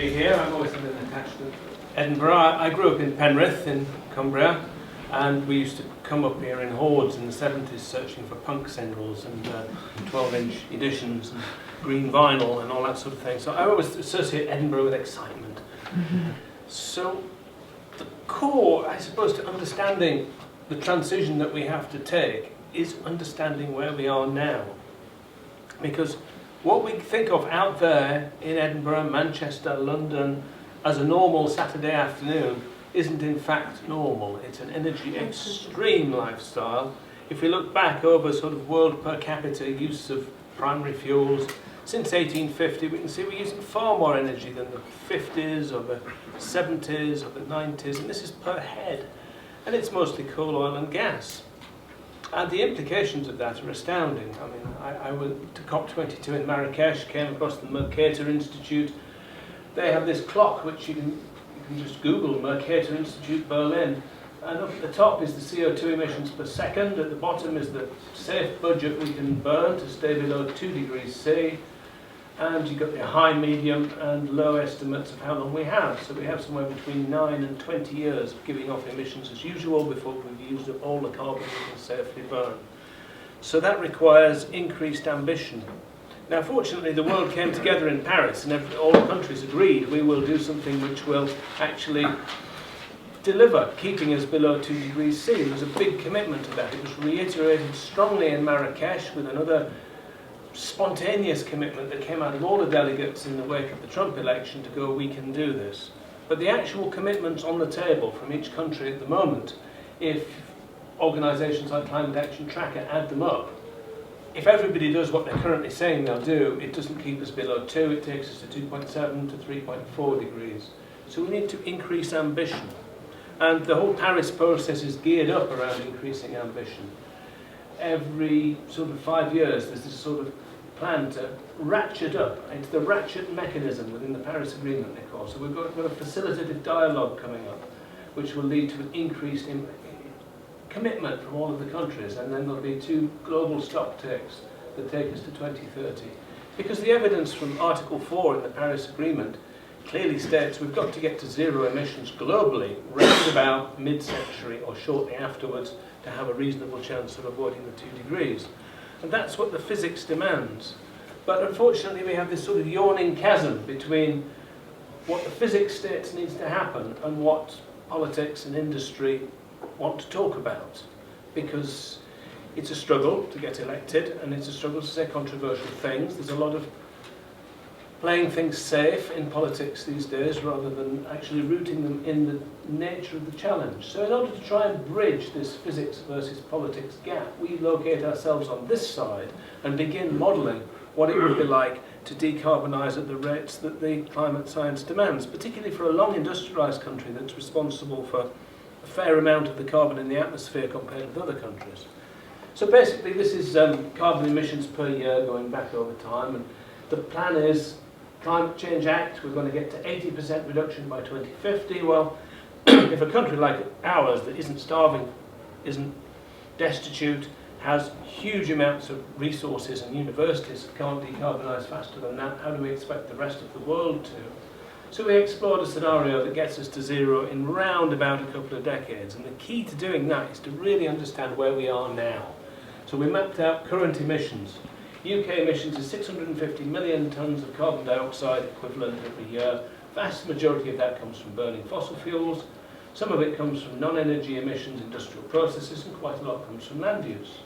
be here. I've always been attached to Edinburgh. I grew up in Penrith in Cumbria, and we used to come up here in hordes in the 70s searching for punk singles and 12-inch editions and green vinyl and all that sort of thing. So I always associate Edinburgh with excitement. So the core, I suppose, to understanding the transition that we have to take is understanding where we are now. Because what we think of out there in Edinburgh, Manchester, London as a normal Saturday afternoon isn't in fact normal. It's an energy extreme lifestyle. If we look back over sort of world per capita use of primary fuels, since 1850 we can see we're using far more energy than the 50s or the 70s or the 90s, and this is per head. And it's mostly coal, oil and gas. And the implications of that are astounding. I mean, I went to COP22 in Marrakesh, came across the Mercator Institute. They have this clock which you can just Google, Mercator Institute Berlin. And up at the top is the CO2 emissions per second. At the bottom is the safe budget we can burn to stay below 2 degrees C. And you've got the high, medium and low estimates of how long we have. So we have somewhere between 9 and 20 years of giving off emissions as usual before we've used up all the carbon we can safely burn. So that requires increased ambition. Now fortunately the world came together in Paris and all the countries agreed we will do something which will actually deliver, keeping us below 2 degrees C. There was a big commitment to that. It was reiterated strongly in Marrakesh with another spontaneous commitment that came out of all the delegates in the wake of the Trump election to go, we can do this. But the actual commitments on the table from each country at the moment, if organisations like Climate Action Tracker add them up, if everybody does what they're currently saying they'll do, it doesn't keep us below 2, it takes us to 2.7 to 3.4 degrees. So we need to increase ambition. And the whole Paris process is geared up around increasing ambition. Every sort of 5 years there's this sort of plan to ratchet up. It's the ratchet mechanism within the Paris Agreement, they call. So we've got a facilitated dialogue coming up, which will lead to an increased commitment from all of the countries, and then there'll be 2 global stock takes that take us to 2030. Because the evidence from Article 4 in the Paris Agreement clearly states we've got to get to zero emissions globally round about mid-century or shortly afterwards to have a reasonable chance of avoiding the 2 degrees. And that's what the physics demands. But unfortunately we have this sort of yawning chasm between what the physics states needs to happen and what politics and industry want to talk about. Because it's a struggle to get elected and it's a struggle to say controversial things. There's a lot of playing things safe in politics these days rather than actually rooting them in the nature of the challenge. So in order to try and bridge this physics versus politics gap, we locate ourselves on this side and begin modelling what it would be like to decarbonise at the rates that the climate science demands, particularly for a long industrialised country that's responsible for a fair amount of the carbon in the atmosphere compared with other countries. So basically this is carbon emissions per year going back over time, and the plan is Climate Change Act, we're going to get to 80% reduction by 2050. Well, if a country like ours that isn't starving, isn't destitute, has huge amounts of resources and universities that can't decarbonise faster than that, how do we expect the rest of the world to? So we explored a scenario that gets us to zero in round about a couple of decades. And the key to doing that is to really understand where we are now. So we mapped out current emissions. UK emissions is 650 million tonnes of carbon dioxide equivalent every year. Vast majority of that comes from burning fossil fuels. Some of it comes from non-energy emissions, industrial processes, and quite a lot comes from land use.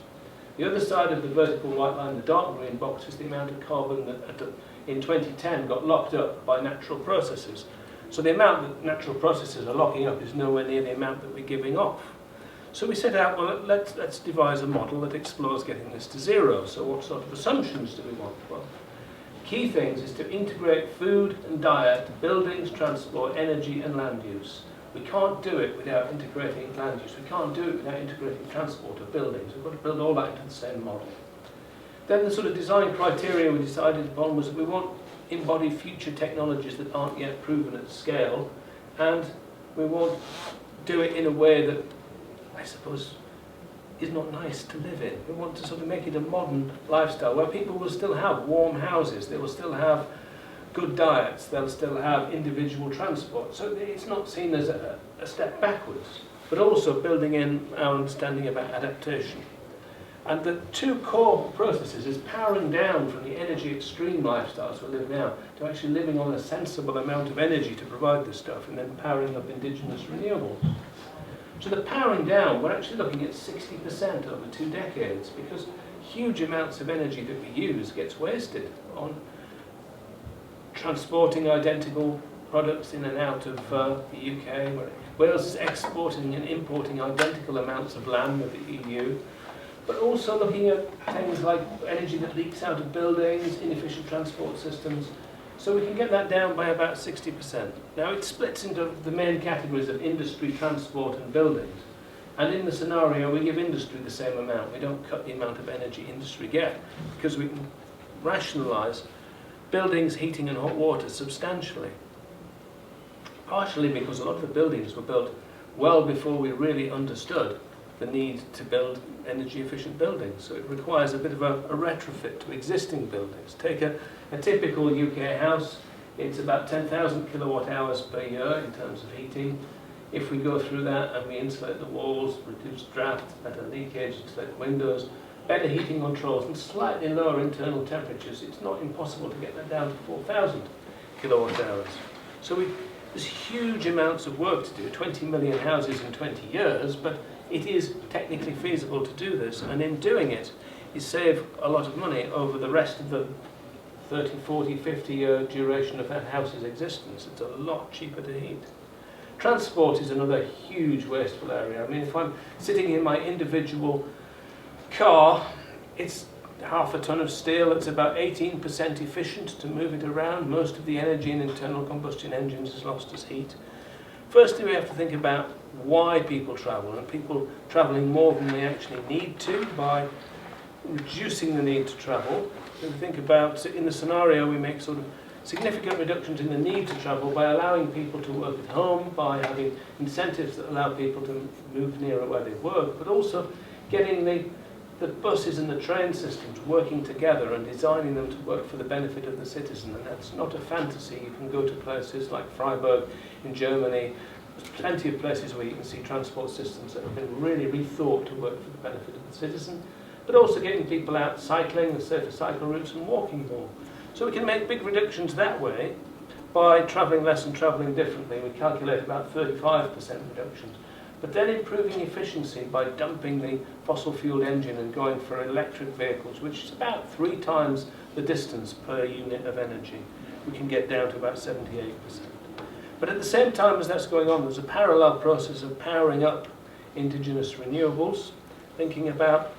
The other side of the vertical white line, the dark green box, is the amount of carbon that in 2010 got locked up by natural processes. So the amount that natural processes are locking up is nowhere near the amount that we're giving off. So we set out, well, let's devise a model that explores getting this to zero. So what sort of assumptions do we want? Well, key things is to integrate food and diet, buildings, transport, energy and land use. We can't do it without integrating land use. We can't do it without integrating transport or buildings. We've got to build all that into the same model. Then the sort of design criteria we decided upon was that we want embody future technologies that aren't yet proven at scale, and we want do it in a way that I suppose is not nice to live in. We want to sort of make it a modern lifestyle where people will still have warm houses, they will still have good diets, they'll still have individual transport. So it's not seen as a step backwards, but also building in our understanding about adaptation. And the two core processes is powering down from the energy extreme lifestyles we live now to actually living on a sensible amount of energy to provide this stuff, and then powering up indigenous renewables. So the powering down, we're actually looking at 60% over 2 decades, because huge amounts of energy that we use gets wasted on transporting identical products in and out of the UK, where Wales is exporting and importing identical amounts of land with the EU, but also looking at things like energy that leaks out of buildings, inefficient transport systems. So we can get that down by about 60%. Now it splits into the main categories of industry, transport and buildings. And in the scenario, we give industry the same amount. We don't cut the amount of energy industry get, because we can rationalise buildings, heating and hot water substantially. Partially because a lot of the buildings were built well before we really understood the need to build energy efficient buildings. So it requires a bit of a retrofit to existing buildings. Take a typical UK house, it's about 10,000 kilowatt hours per year in terms of heating. If we go through that and we insulate the walls, reduce draft, better leakage, insulate the windows, better heating controls and slightly lower internal temperatures, it's not impossible to get that down to 4,000 kilowatt hours. So there's huge amounts of work to do, 20 million houses in 20 years, but it is technically feasible to do this, and in doing it, you save a lot of money over the rest of the 30, 40, 50-year duration of that house's existence. It's a lot cheaper to heat. Transport is another huge wasteful area. I mean, if I'm sitting in my individual car, it's half a ton of steel, it's about 18% efficient to move it around. Most of the energy in internal combustion engines is lost as heat. Firstly, we have to think about why people travel, and people travelling more than they actually need to by reducing the need to travel. So we think about, in the scenario, we make sort of significant reductions in the need to travel by allowing people to work at home, by having incentives that allow people to move nearer where they work, but also getting the buses and the train systems working together and designing them to work for the benefit of the citizen. And that's not a fantasy. You can go to places like Freiburg in Germany. There's plenty of places where you can see transport systems that have been really rethought to work for the benefit of the citizen, but also getting people out cycling and safer cycle routes and walking more. So we can make big reductions that way by travelling less and travelling differently. We calculate about 35% reductions. But then improving efficiency by dumping the fossil fuel engine and going for electric vehicles, which is about 3 times the distance per unit of energy. We can get down to about 78%. But at the same time as that's going on, there's a parallel process of powering up indigenous renewables, thinking about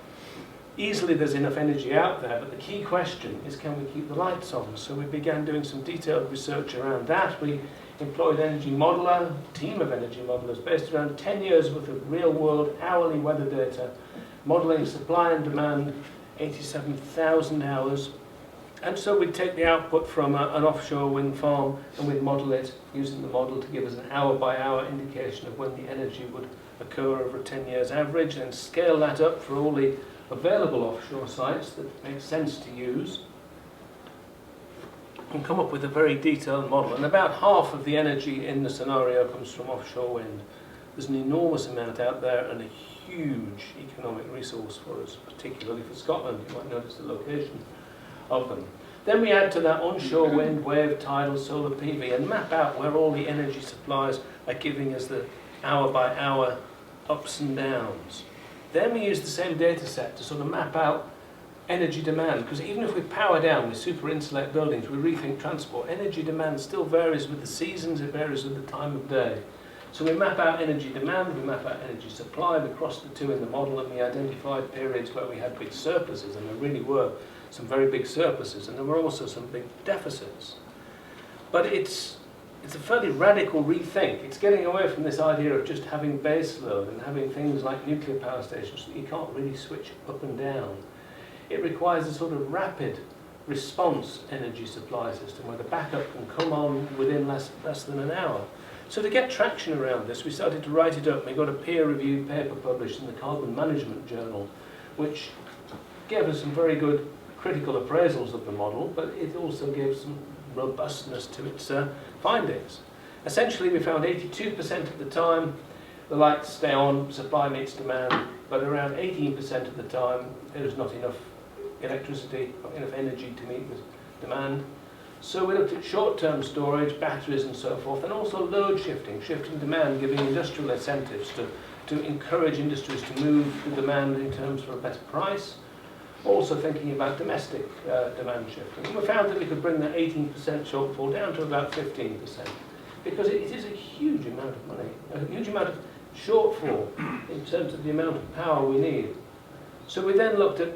easily there's enough energy out there, but the key question is, can we keep the lights on? So we began doing some detailed research around that. We employed an energy modeller, a team of energy modelers based around 10 years worth of real-world hourly weather data, modelling supply and demand, 87,000 hours. And so we'd take the output from an offshore wind farm and we'd model it using the model to give us an hour-by-hour indication of when the energy would occur over a 10 years average, and scale that up for all the available offshore sites that make sense to use, and come up with a very detailed model. And about half of the energy in the scenario comes from offshore wind. There's an enormous amount out there and a huge economic resource for us, particularly for Scotland. You might notice the location of them. Then we add to that onshore wind, wave, tidal, solar PV, and map out where all the energy supplies are giving us the hour-by-hour ups and downs. Then we use the same data set to sort of map out energy demand, because even if we power down, we super insulate buildings, we rethink transport, energy demand still varies with the seasons, it varies with the time of day. So we map out energy demand, we map out energy supply, we cross the two in the model, and we identified periods where we had big surpluses, and there really were some very big surpluses, and there were also some big deficits. But it's a fairly radical rethink. It's getting away from this idea of just having base load and having things like nuclear power stations that you can't really switch up and down. It requires a sort of rapid response energy supply system where the backup can come on within less than an hour. So to get traction around this, we started to write it up. We got a peer-reviewed paper published in the Carbon Management Journal, which gave us some very good critical appraisals of the model, but it also gave some robustness to its findings. Essentially, we found 82% of the time the lights stay on, supply meets demand, but around 18% of the time there is not enough electricity, not enough energy to meet the demand. So we looked at short-term storage, batteries and so forth, and also load shifting, shifting demand, giving industrial incentives to encourage industries to move the demand in terms of a better price. Also thinking about domestic demand shifting. And we found that we could bring that 18% shortfall down to about 15%, because it is a huge amount of money, a huge amount of shortfall in terms of the amount of power we need. So we then looked at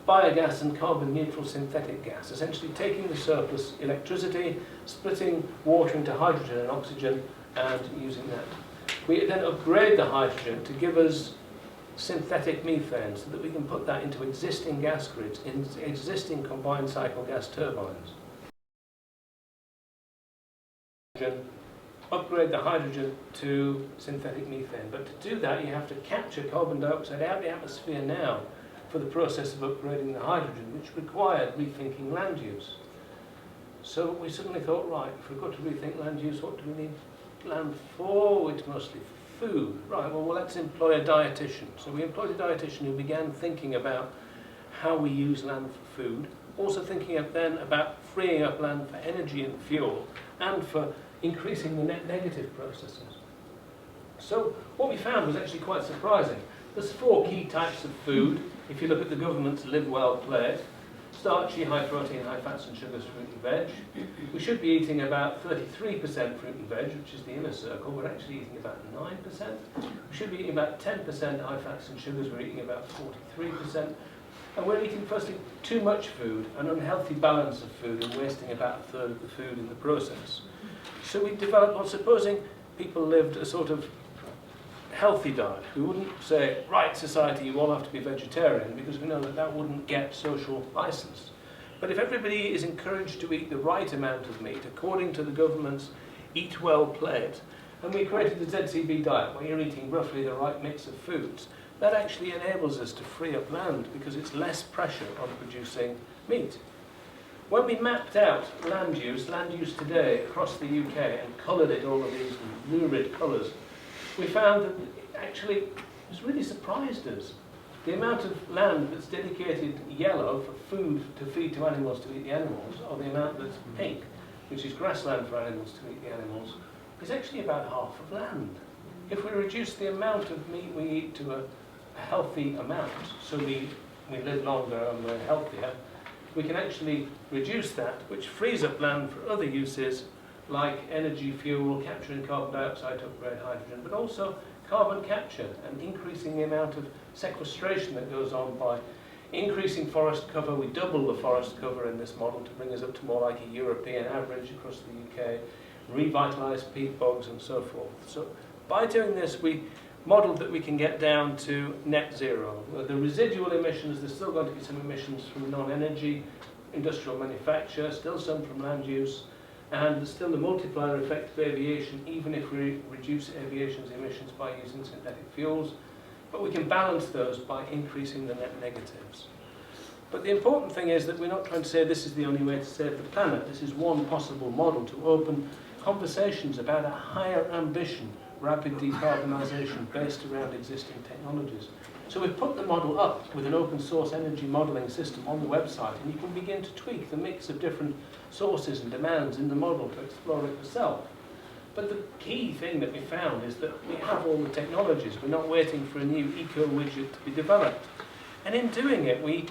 biogas and carbon neutral synthetic gas, essentially taking the surplus electricity, splitting water into hydrogen and oxygen, and using that. We then upgrade the hydrogen to give us synthetic methane so that we can put that into existing gas grids, in existing combined cycle gas turbines. Upgrade the hydrogen to synthetic methane, but to do that you have to capture carbon dioxide out of the atmosphere now for the process of upgrading the hydrogen, which required rethinking land use. So we suddenly thought, right, if we've got to rethink land use, what do we need land for? It's mostly food. Right, well, let's employ a dietitian. So we employed a dietitian who began thinking about how we use land for food, also thinking then about freeing up land for energy and fuel, and for increasing the net negative processes. So what we found was actually quite surprising. There's 4 key types of food. If you look at the government's Live Well plate: starchy, high protein, high fats and sugars, fruit and veg. We should be eating about 33% fruit and veg, which is the inner circle. We're actually eating about 9%. We should be eating about 10% high fats and sugars. We're eating about 43%. And we're eating, firstly, too much food, an unhealthy balance of food, and wasting about 1/3 of the food in the process. So we developed, well, supposing people lived a sort of healthy diet. We wouldn't say, right, society, you all have to be vegetarian, because we know that that wouldn't get social license. But if everybody is encouraged to eat the right amount of meat, according to the government's Eat Well plate, and we created the ZCB diet, where you're eating roughly the right mix of foods, that actually enables us to free up land, because it's less pressure on producing meat. When we mapped out land use today across the UK, and coloured it all of these lurid colours, we found that actually it's really surprised us. The amount of land that's dedicated yellow for food to feed to animals to eat the animals, or the amount that's pink, which is grassland for animals to eat the animals, is actually about half of land. If we reduce the amount of meat we eat to a healthy amount, so we live longer and we're healthier, we can actually reduce that, which frees up land for other uses like energy, fuel, capturing carbon dioxide to upgrade hydrogen, but also carbon capture and increasing the amount of sequestration that goes on by increasing forest cover. We double the forest cover in this model to bring us up to more like a European average across the UK, revitalise peat bogs and so forth. So by doing this, we modelled that we can get down to net zero. The residual emissions, there's still going to be some emissions from non-energy, industrial manufacture, still some from land use, and there's still the multiplier effect of aviation, even if we reduce aviation's emissions by using synthetic fuels. But we can balance those by increasing the net negatives. But the important thing is that we're not trying to say this is the only way to save the planet. This is one possible model to open conversations about a higher ambition, rapid decarbonisation based around existing technologies. So we've put the model up with an open source energy modelling system on the website, and you can begin to tweak the mix of different sources and demands in the model to explore it yourself. But the key thing that we found is that we have all the technologies. We're not waiting for a new eco widget to be developed. And in doing it, we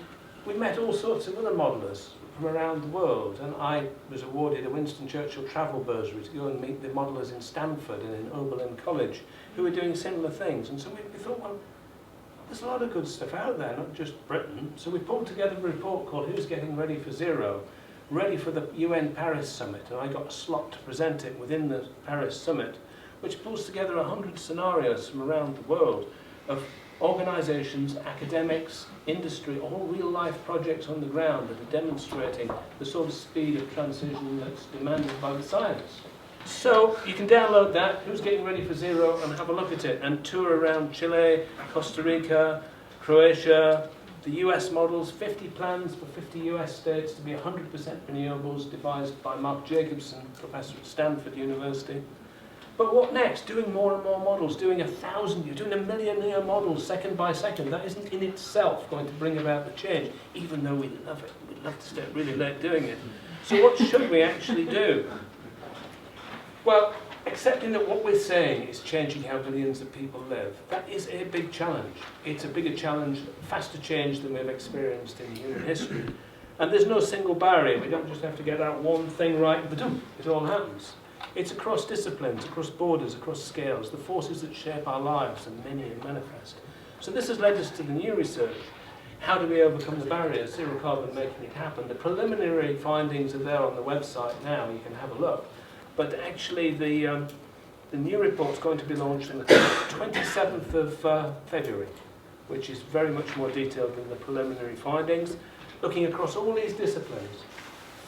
met all sorts of other modellers from around the world, and I was awarded a Winston Churchill travel bursary to go and meet the modellers in Stanford and in Oberlin College who were doing similar things. And so we thought, well, there's a lot of good stuff out there, not just Britain. So we pulled together a report called Who's Getting Ready for Zero, ready for the UN Paris Summit, and I got a slot to present it within the Paris Summit, which pulls together 100 scenarios from around the world of organisations, academics, industry, all real-life projects on the ground that are demonstrating the sort of speed of transition that's demanded by the science. So you can download that, Who's Getting Ready for Zero, and have a look at it, and tour around Chile, Costa Rica, Croatia, The US models, 50 plans for 50 US states to be 100% renewables, devised by Mark Jacobson, professor at Stanford University. But what next? Doing more and more models, doing 1,000, you're doing 1,000,000 models second by second. That isn't in itself going to bring about the change, even though we love it. We'd love to stay really late doing it. So what should we actually do? Well, accepting that what we're saying is changing how billions of people live, that is a big challenge. It's a bigger challenge, faster change than we've experienced in human history. And there's no single barrier. We don't just have to get that one thing right, but it all happens. It's across disciplines, across borders, across scales, the forces that shape our lives, and many and manifest. So this has led us to the new research. How do we overcome the barriers? Zero carbon making it happen. The preliminary findings are there on the website now, you can have a look. But actually the new report's going to be launched on the 27th of February, which is very much more detailed than the preliminary findings, looking across all these disciplines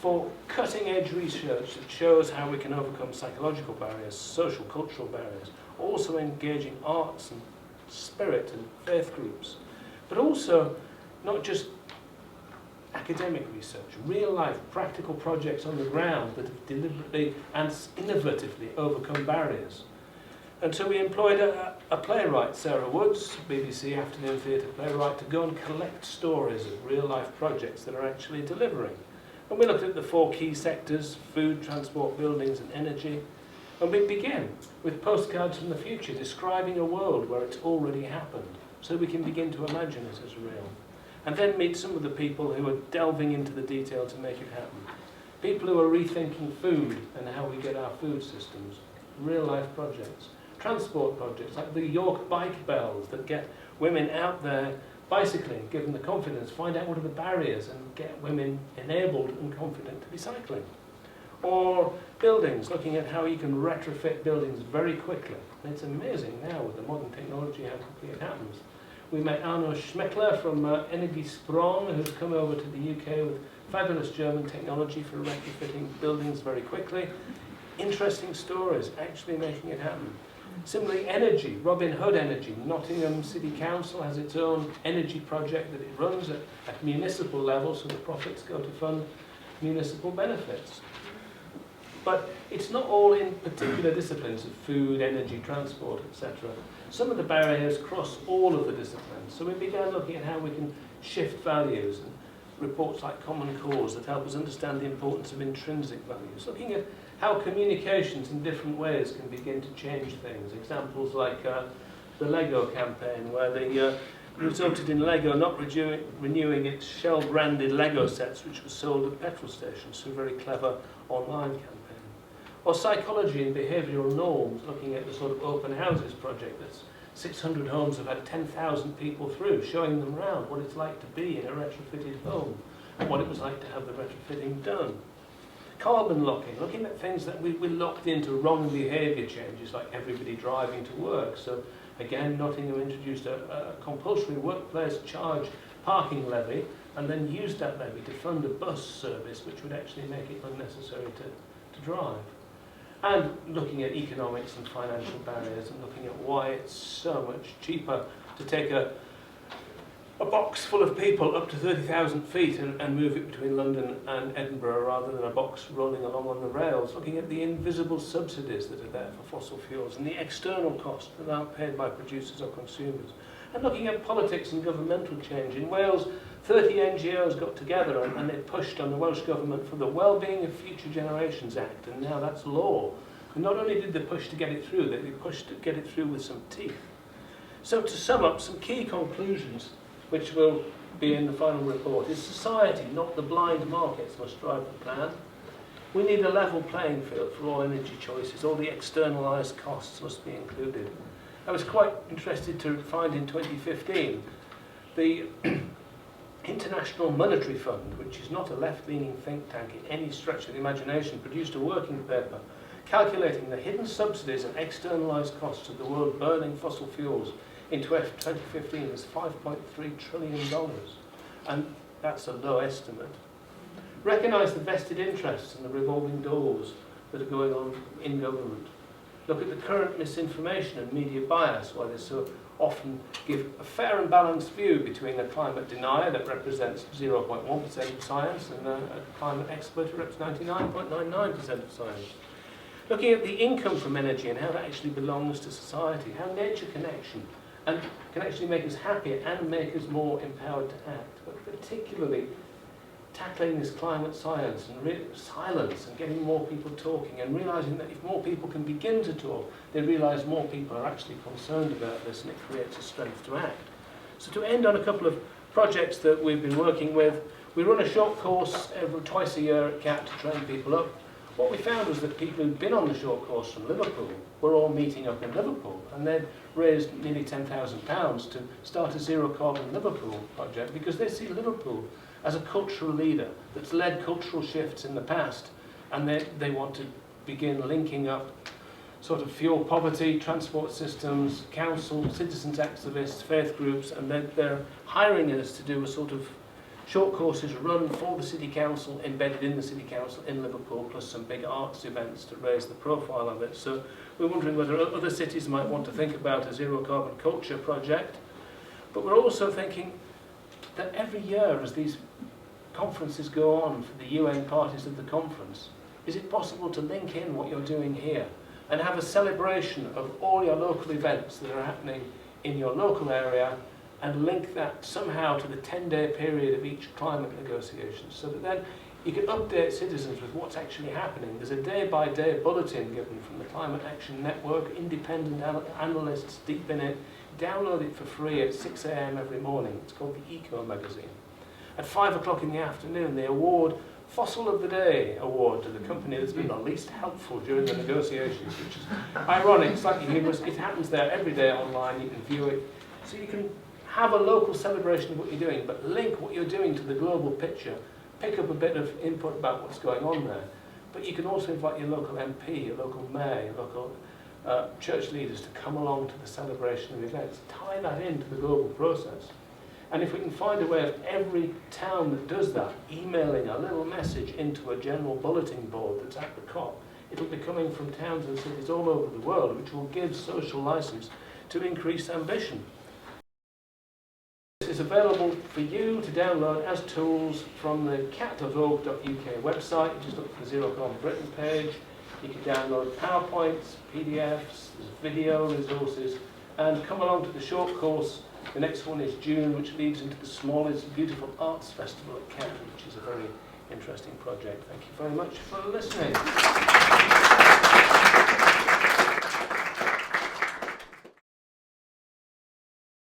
for cutting-edge research that shows how we can overcome psychological barriers, social, cultural barriers, also engaging arts and spirit and faith groups, but also not just academic research, real-life practical projects on the ground that have deliberately and innovatively overcome barriers. And so we employed a playwright, Sarah Woods, BBC Afternoon Theatre playwright, to go and collect stories of real-life projects that are actually delivering. And we looked at the 4 key sectors: food, transport, buildings and energy. And we began with postcards from the future describing a world where it's already happened, so we can begin to imagine it as real. And then meet some of the people who are delving into the detail to make it happen. People who are rethinking food and how we get our food systems. Real-life projects. Transport projects like the York Bike Bells that get women out there bicycling, give them the confidence, find out what are the barriers and get women enabled and confident to be cycling. Or buildings, looking at how you can retrofit buildings very quickly. And it's amazing now with the modern technology how quickly it happens. We met Arno Schmeckler from Energiesprong, who's come over to the UK with fabulous German technology for retrofitting buildings very quickly. Interesting stories, actually making it happen. Similarly, energy, Robin Hood Energy. Nottingham City Council has its own energy project that it runs at municipal level, so the profits go to fund municipal benefits. But it's not all in particular disciplines of food, energy, transport, etc. Some of the barriers cross all of the disciplines. So we began looking at how we can shift values, and reports like Common Cause that help us understand the importance of intrinsic values. Looking at how communications in different ways can begin to change things. Examples like the Lego campaign, where they resulted in Lego not renewing its Shell-branded Lego sets, which were sold at petrol stations, so a very clever online campaign. Or psychology and behavioural norms, looking at the sort of open houses project that's 600 homes have had 10,000 people through, showing them around what it's like to be in a retrofitted home and what it was like to have the retrofitting done. Carbon locking, looking at things that we locked into wrong behaviour changes, like everybody driving to work. So again, Nottingham introduced a compulsory workplace charge parking levy and then used that levy to fund a bus service which would actually make it unnecessary to drive. And looking at economics and financial barriers and looking at why it's so much cheaper to take a box full of people up to 30,000 feet and move it between London and Edinburgh rather than a box rolling along on the rails, looking at the invisible subsidies that are there for fossil fuels and the external costs that aren't paid by producers or consumers, and looking at politics and governmental change. In Wales, 30 NGOs got together and they pushed on the Welsh Government for the Wellbeing of Future Generations Act, and now that's law. And not only did they push to get it through, they pushed to get it through with some teeth. So to sum up, some key conclusions which will be in the final report, is society, not the blind markets, must drive the plan. We need a level playing field for all energy choices. All the externalised costs must be included. I was quite interested to find in 2015 the International Monetary Fund, which is not a left-leaning think tank in any stretch of the imagination, produced a working paper calculating the hidden subsidies and externalised costs of the world burning fossil fuels in 2015 is $5.3 trillion, and that's a low estimate. Recognise the vested interests and the revolving doors that are going on in government. Look at the current misinformation and media bias, why they're so often give a fair and balanced view between a climate denier that represents 0.1% of science and a climate expert who represents 99.99% of science. Looking at the income from energy and how that actually belongs to society, how nature can actually make us happier and make us more empowered to act, but particularly tackling this climate science and silence and getting more people talking and realising that if more people can begin to talk, they realise more people are actually concerned about this and it creates a strength to act. So to end on a couple of projects that we've been working with, we run a short course twice a year at CAT to train people up. What we found was that people who'd been on the short course from Liverpool were all meeting up in Liverpool, and they'd raised nearly £10,000 to start a zero carbon Liverpool project because they see Liverpool as a cultural leader that's led cultural shifts in the past, and they want to begin linking up sort of fuel poverty, transport systems, council, citizens activists, faith groups, and they're hiring us to do a sort of short courses run for the City Council, embedded in the City Council in Liverpool, plus some big arts events to raise the profile of it. So we're wondering whether other cities might want to think about a zero carbon culture project. But we're also thinking that every year as these conferences go on for the UN parties of the conference, is it possible to link in what you're doing here and have a celebration of all your local events that are happening in your local area and link that somehow to the 10-day period of each climate negotiation, so that then you can update citizens with what's actually happening. There's a day-by-day bulletin given from the Climate Action Network, independent analysts deep in it. Download it for free at 6 AM every morning. It's called the Eco Magazine. At 5 o'clock in the afternoon, they award Fossil of the Day award to the company that's been the least helpful during the negotiations, which is ironic, slightly humorous. It happens there every day online. You can view it. So you can have a local celebration of what you're doing, but link what you're doing to the global picture. Pick up a bit of input about what's going on there. But you can also invite your local MP, your local mayor, your local church leaders to come along to the celebration of events. Tie that into the global process. And if we can find a way of every town that does that emailing a little message into a general bulletin board that's at the COP, it'll be coming from towns and cities all over the world, which will give social license to increase ambition. This is available for you to download as tools from the cat.org.uk website. You just look for the Zero Carbon Britain page. You can download PowerPoints, PDFs, video resources, and come along to the short course. The next one is June, which leads into the smallest beautiful arts festival at CAT, which is a very interesting project. Thank you very much for listening.